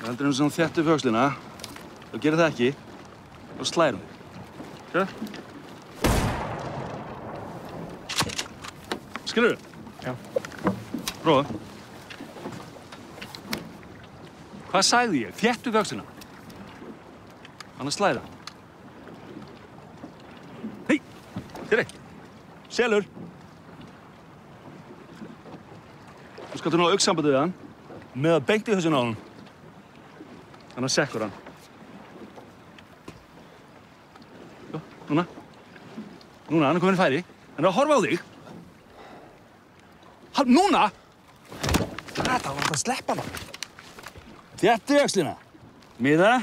Heldur sem þéttu upp öxlina. Þú gerir það ekki, þá slærum við. Sérðu? Skilurðu? Já. Prófa. Hvað sagði ég? Þéttu upp öxlina. Annars slæra. Hei! Þér eitt. Selur. Þú skaltu ná augnsambandi við hann með að beint í þessu náðun. Þannig að sekkur hann. Jó, núna. Núna, hann er komin í færi. Hann er að horfa á þig. Núna! Það var að sleppa hann. Þéttu öxlina. Miða.